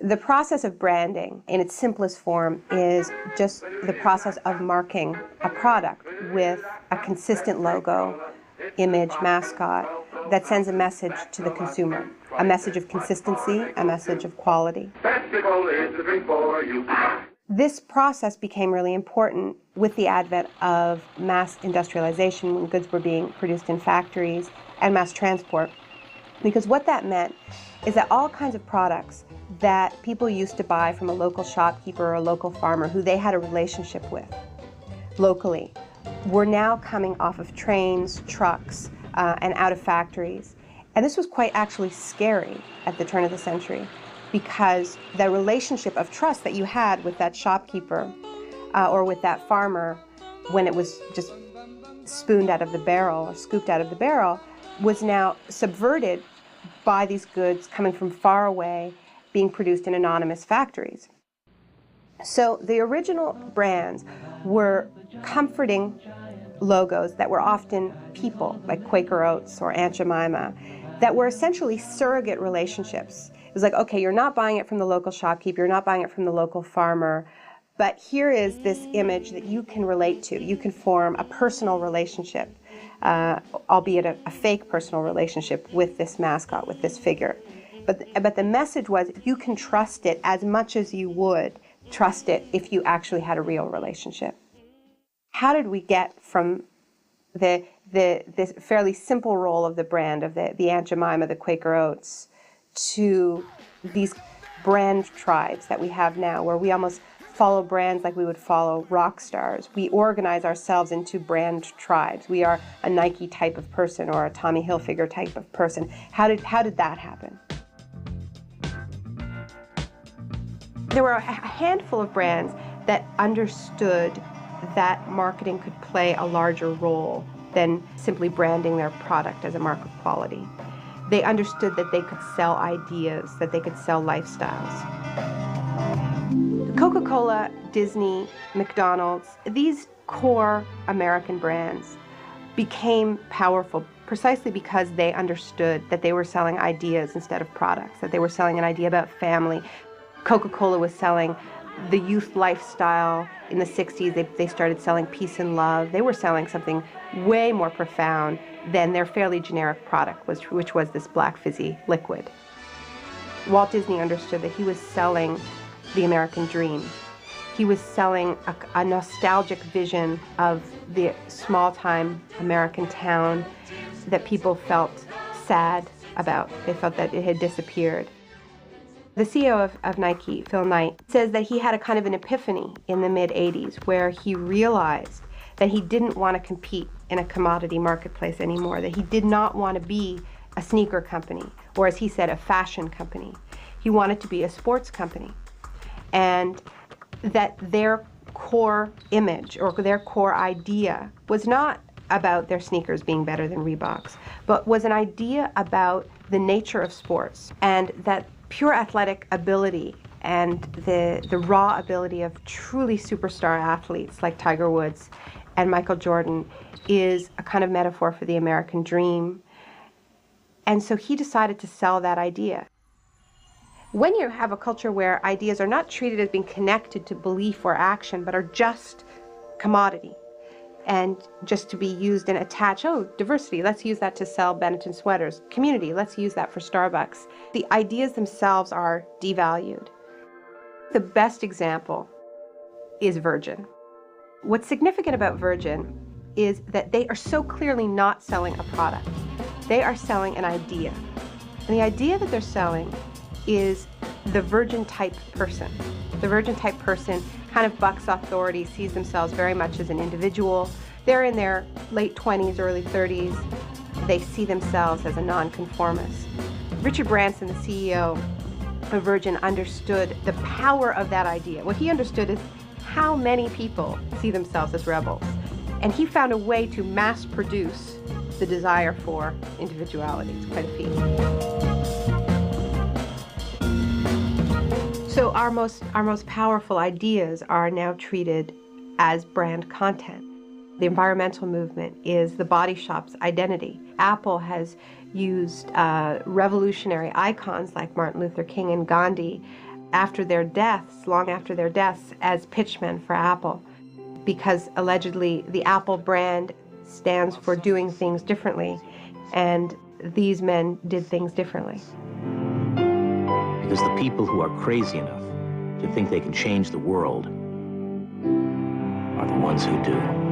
The process of branding, in its simplest form, is just the process of marking a product with a consistent logo, image, mascot, that sends a message to the consumer. A message of consistency, a message of quality. This process became really important with the advent of mass industrialization, when goods were being produced in factories, and mass transport. Because what that meant is that all kinds of products that people used to buy from a local shopkeeper or a local farmer who they had a relationship with locally were now coming off of trains, trucks, and out of factories. And this was quite actually scary at the turn of the century, because the relationship of trust that you had with that shopkeeper or with that farmer when it was just spooned out of the barrel or scooped out of the barrel was now subverted by these goods coming from far away, being produced in anonymous factories. So the original brands were comforting logos that were often people, like Quaker Oats or Aunt Jemima, that were essentially surrogate relationships. It was like, okay, you're not buying it from the local shopkeeper, you're not buying it from the local farmer, but here is this image that you can relate to. You can form a personal relationship, albeit a fake personal relationship with this mascot, with this figure. But the message was, you can trust it as much as you would trust it if you actually had a real relationship. How did we get from this fairly simple role of the brand of the Aunt Jemima, the Quaker Oats, to these brand tribes that we have now, where we almost follow brands like we would follow rock stars? We organize ourselves into brand tribes. We are a Nike type of person or a Tommy Hilfiger type of person. How did that happen? There were a handful of brands that understood that marketing could play a larger role than simply branding their product as a mark of quality. They understood that they could sell ideas, that they could sell lifestyles. Coca-Cola, Disney, McDonald's, these core American brands became powerful precisely because they understood that they were selling ideas instead of products, that they were selling an idea about family. Coca-Cola was selling the youth lifestyle. In the 60s, they started selling peace and love. They were selling something way more profound than their fairly generic product, which was this black fizzy liquid. Walt Disney understood that he was selling the American dream. He was selling a nostalgic vision of the small-time American town that people felt sad about. They felt that it had disappeared. The CEO of Nike, Phil Knight, says that he had a kind of an epiphany in the mid-'80s where he realized that he didn't want to compete in a commodity marketplace anymore, that he did not want to be a sneaker company, or as he said, a fashion company. He wanted to be a sports company. And that their core image or their core idea was not about their sneakers being better than Reeboks, but was an idea about the nature of sports, and that pure athletic ability and the raw ability of truly superstar athletes like Tiger Woods and Michael Jordan is a kind of metaphor for the American dream. And so he decided to sell that idea. When you have a culture where ideas are not treated as being connected to belief or action, but are just commodity and just to be used and attached, oh, diversity, let's use that to sell Benetton sweaters. Community, let's use that for Starbucks. The ideas themselves are devalued. The best example is Virgin. What's significant about Virgin is that they are so clearly not selling a product. They are selling an idea. And the idea that they're selling is the Virgin type person. The Virgin type person kind of bucks authority, sees themselves very much as an individual. They're in their late 20s, early 30s. They see themselves as a nonconformist. Richard Branson, the CEO of Virgin, understood the power of that idea. What he understood is how many people see themselves as rebels. And he found a way to mass produce the desire for individuality. It's quite a feat. So our most powerful ideas are now treated as brand content. The environmental movement is the body shop's identity. Apple has used revolutionary icons like Martin Luther King and Gandhi after their deaths, long after their deaths, as pitchmen for Apple, because allegedly the Apple brand stands for doing things differently, and these men did things differently. Because the people who are crazy enough to think they can change the world are the ones who do.